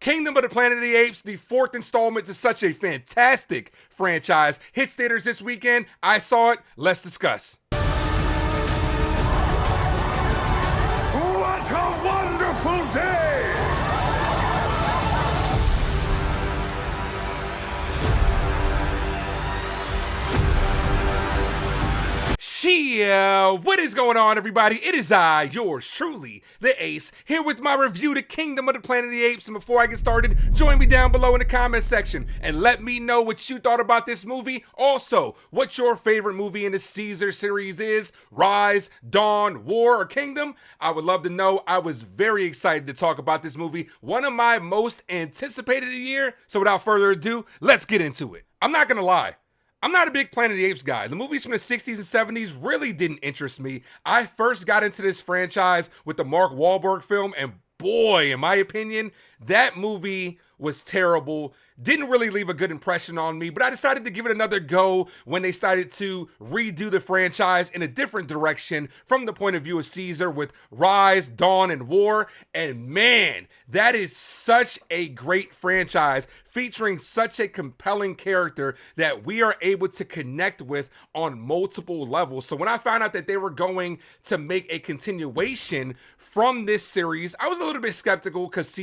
Kingdom of the Planet of the Apes, the fourth installment to such a fantastic franchise, hits theaters this weekend. I saw it. Let's discuss. What a wonderful day! What is going on, everybody? It is I, yours truly, the Ace, here with my review to Kingdom of the Planet of the Apes. And before I get started, join me down below in the comment section and let me know what you thought about this movie. Also, what your favorite movie in the Caesar series is. Rise, Dawn, War, or Kingdom? I would love to know. I was very excited to talk about this movie. One of my most anticipated of the year. So without further ado, let's get into it. I'm not gonna lie. I'm not a big Planet of the Apes guy. The movies from the 60s and 70s really didn't interest me. I first got into this franchise with the Mark Wahlberg film, and boy, in my opinion, that movie was terrible. Didn't really leave a good impression on me, but I decided to give it another go when they started to redo the franchise in a different direction from the point of view of Caesar with Rise, Dawn, and War. And man, that is such a great franchise featuring such a compelling character that we are able to connect with on multiple levels. So when I found out that they were going to make a continuation from this series, I was a little bit skeptical because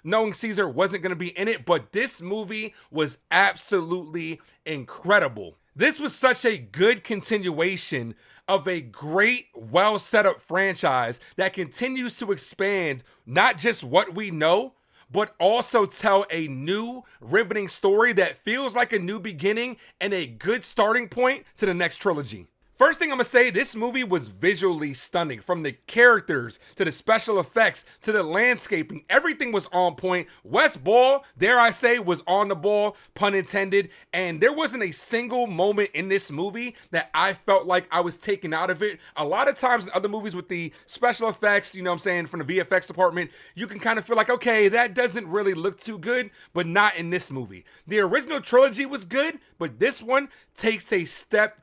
knowing Caesar wasn't going to be in it, but this movie was absolutely incredible. This was such a good continuation of a great, well set up franchise that continues to expand not just what we know, but also tell a new, riveting story that feels like a new beginning and a good starting point to the next trilogy. First thing I'm gonna say, this movie was visually stunning. From the characters, to the special effects, to the landscaping, everything was on point. Wes Ball, dare I say, was on the ball, pun intended, and there wasn't a single moment in this movie that I felt like I was taken out of it. A lot of times in other movies with the special effects, you know what I'm saying, from the VFX department, you can kind of feel like, okay, that doesn't really look too good, but not in this movie. The original trilogy was good, but this one takes a step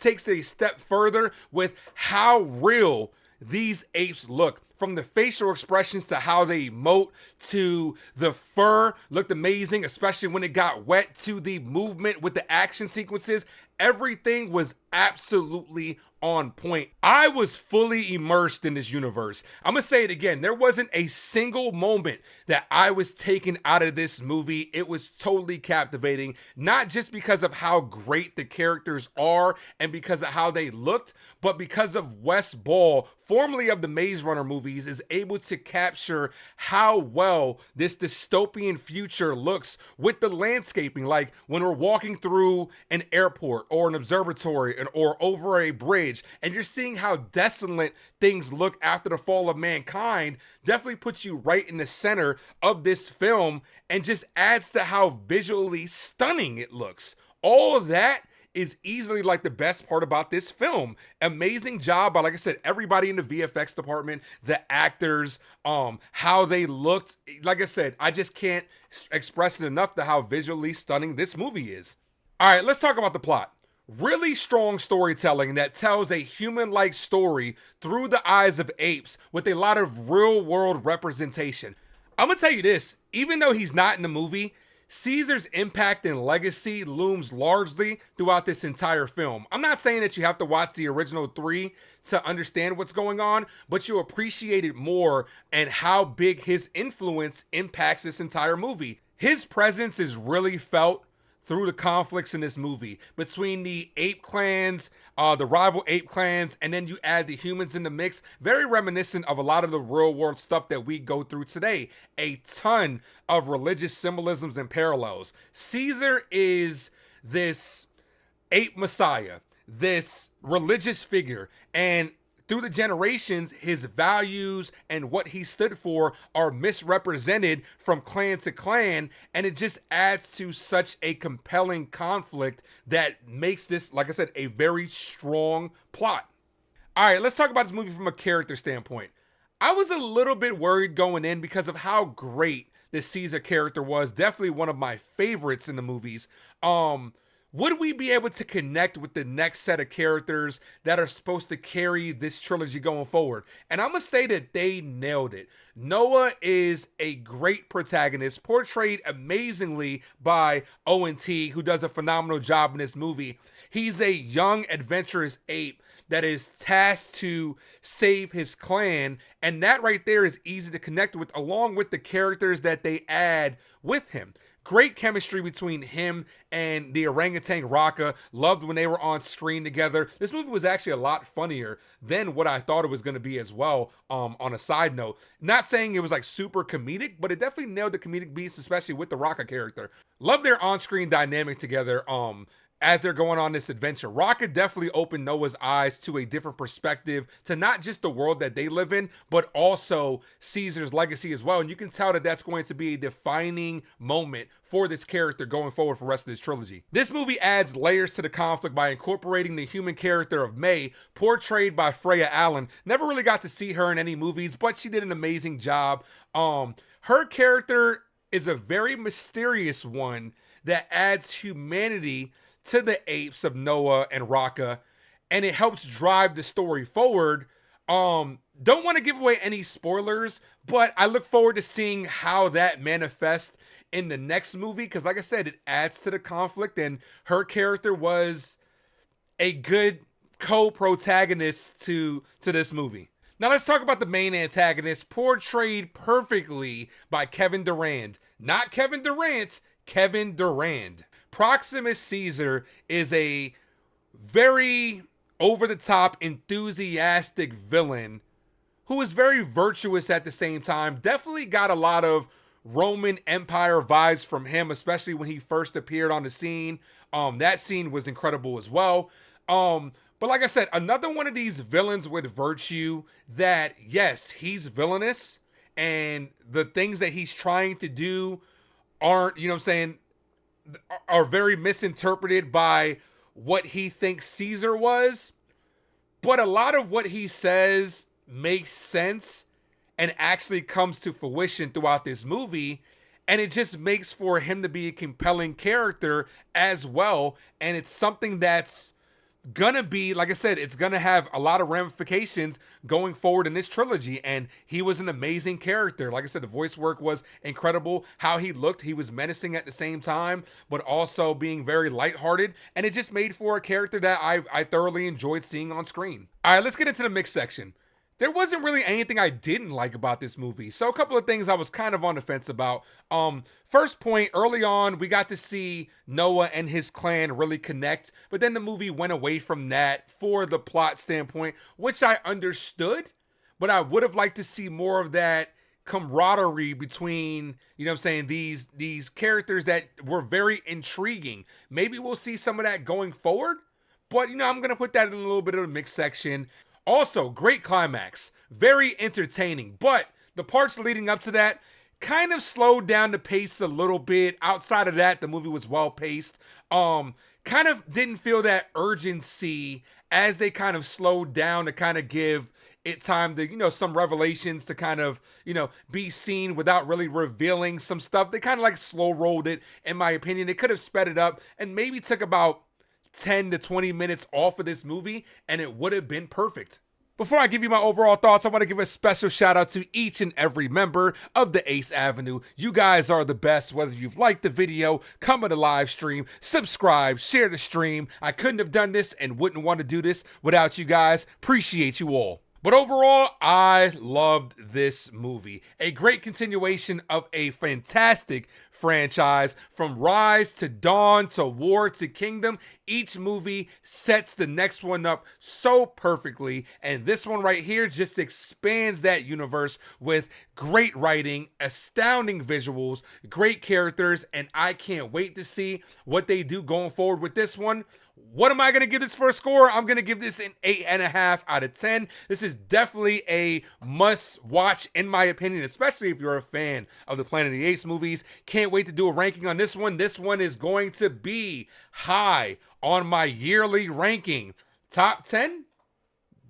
further with how real these apes look. From the facial expressions to how they emote, to the fur looked amazing, especially when it got wet, to the movement with the action sequences. Everything was absolutely on point. I was fully immersed in this universe. I'm gonna say it again. There wasn't a single moment that I was taken out of this movie. It was totally captivating, not just because of how great the characters are and because of how they looked, but because of Wes Ball, formerly of the Maze Runner movies, is able to capture how well this dystopian future looks with the landscaping. Like when we're walking through an airport or an observatory or over a bridge, and you're seeing how desolate things look after the fall of mankind, definitely puts you right in the center of this film and just adds to how visually stunning it looks. All of that is easily like the best part about this film. Amazing job by, like I said, everybody in the VFX department, the actors, how they looked. Like I said, I just can't express it enough to how visually stunning this movie is. All right, let's talk about the plot. Really strong storytelling that tells a human-like story through the eyes of apes with a lot of real-world representation. I'm gonna tell you this, even though he's not in the movie, Caesar's impact and legacy looms largely throughout this entire film. I'm not saying that you have to watch the original three to understand what's going on, but you appreciate it more and how big his influence impacts this entire movie. His presence is really felt through the conflicts in this movie between the ape clans, the rival ape clans, and then you add the humans in the mix. Very reminiscent of a lot of the real world stuff that we go through today. A ton of religious symbolisms and parallels. Caesar is this ape messiah, this religious figure, and through the generations, his values and what he stood for are misrepresented from clan to clan, and it just adds to such a compelling conflict that makes this, like I said, a very strong plot. All right, let's talk about this movie from a character standpoint. I was a little bit worried going in because of how great the Caesar character was. Definitely one of my favorites in the movies. would we be able to connect with the next set of characters that are supposed to carry this trilogy going forward? And I'm gonna say that they nailed it. Noah is a great protagonist, portrayed amazingly by Owen T, who does a phenomenal job in this movie. He's a young, adventurous ape that is tasked to save his clan, and that right there is easy to connect with, along with the characters that they add with him. Great chemistry between him and the orangutan Raka. Loved when they were on screen together. This movie was actually a lot funnier than what I thought it was going to be as well. On a side note, not saying it was like super comedic, but it definitely nailed the comedic beats, especially with the Raka character. Love their on-screen dynamic together. As they're going on this adventure. Rocket definitely opened Noah's eyes to a different perspective to not just the world that they live in, but also Caesar's legacy as well. And you can tell that that's going to be a defining moment for this character going forward for the rest of this trilogy. This movie adds layers to the conflict by incorporating the human character of May, portrayed by Freya Allen. Never really got to see her in any movies, but she did an amazing job. Her character is a very mysterious one that adds humanity to the apes of Noah and Raka, and it helps drive the story forward. Don't want to give away any spoilers, but I look forward to seeing how that manifests in the next movie, because like I said, it adds to the conflict, and her character was a good co-protagonist to this movie. Now let's talk about the main antagonist, portrayed perfectly by Kevin Durand. Not Kevin Durant, Kevin Durand. Proximus Caesar is a very over-the-top, enthusiastic villain who is very virtuous at the same time. Definitely got a lot of Roman Empire vibes from him, especially when he first appeared on the scene. That scene was incredible as well. But like I said, another one of these villains with virtue that, yes, he's villainous, and the things that he's trying to do aren't, you know what I'm saying, are very misinterpreted by what he thinks Caesar was. But a lot of what he says makes sense and actually comes to fruition throughout this movie. And it just makes for him to be a compelling character as well. And it's something that's gonna be, like I said, it's gonna have a lot of ramifications going forward in this trilogy. And he was an amazing character. Like I said, the voice work was incredible. How he looked, he was menacing at the same time, but also being very lighthearted. And it just made for a character that I thoroughly enjoyed seeing on screen. All right, let's get into the mix section. There wasn't really anything I didn't like about this movie. So a couple of things I was kind of on the fence about. First point, early on, we got to see Noah and his clan really connect, but then the movie went away from that for the plot standpoint, which I understood, but I would have liked to see more of that camaraderie between, you know what I'm saying, these characters that were very intriguing. Maybe we'll see some of that going forward, but, you know, I'm going to put that in a little bit of a mixed section. Also, great climax, very entertaining, but the parts leading up to that kind of slowed down the pace a little bit. Outside of that, the movie was well paced. Kind of didn't feel that urgency as they kind of slowed down to kind of give it time to, you know, some revelations to kind of, you know, be seen without really revealing some stuff. They kind of like slow rolled it, in my opinion. They could have sped it up and maybe took about 10 to 20 minutes off of this movie, and it would have been perfect. Before I give you my overall thoughts, I want to give a special shout out to each and every member of the Ace Avenue. You guys are the best, whether you've liked the video, come to the live stream, subscribe, share the stream. I couldn't have done this and wouldn't want to do this without you guys. Appreciate you all. But overall, I loved this movie. A great continuation of a fantastic franchise. From Rise to Dawn to War to Kingdom, each movie sets the next one up so perfectly. And this one right here just expands that universe with great writing, astounding visuals, great characters, and I can't wait to see what they do going forward with this one. What am I going to give this for a score? I'm going to give this an 8.5 out of 10. This is definitely a must watch in my opinion, especially if you're a fan of the Planet of the Apes movies. Can't wait to do a ranking on this one. This one is going to be high on my yearly ranking. Top 10?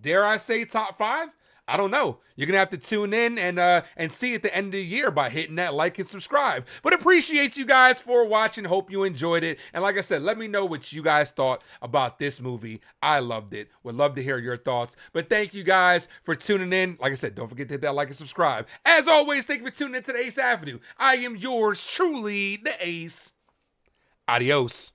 Dare I say top 5? I don't know. You're gonna have to tune in and see at the end of the year by hitting that like and subscribe. But appreciate you guys for watching. Hope you enjoyed it. And like I said, let me know what you guys thought about this movie. I loved it. Would love to hear your thoughts. But thank you guys for tuning in. Like I said, don't forget to hit that like and subscribe. As always, thank you for tuning in to the Ace Avenue. I am yours truly, the Ace. Adios.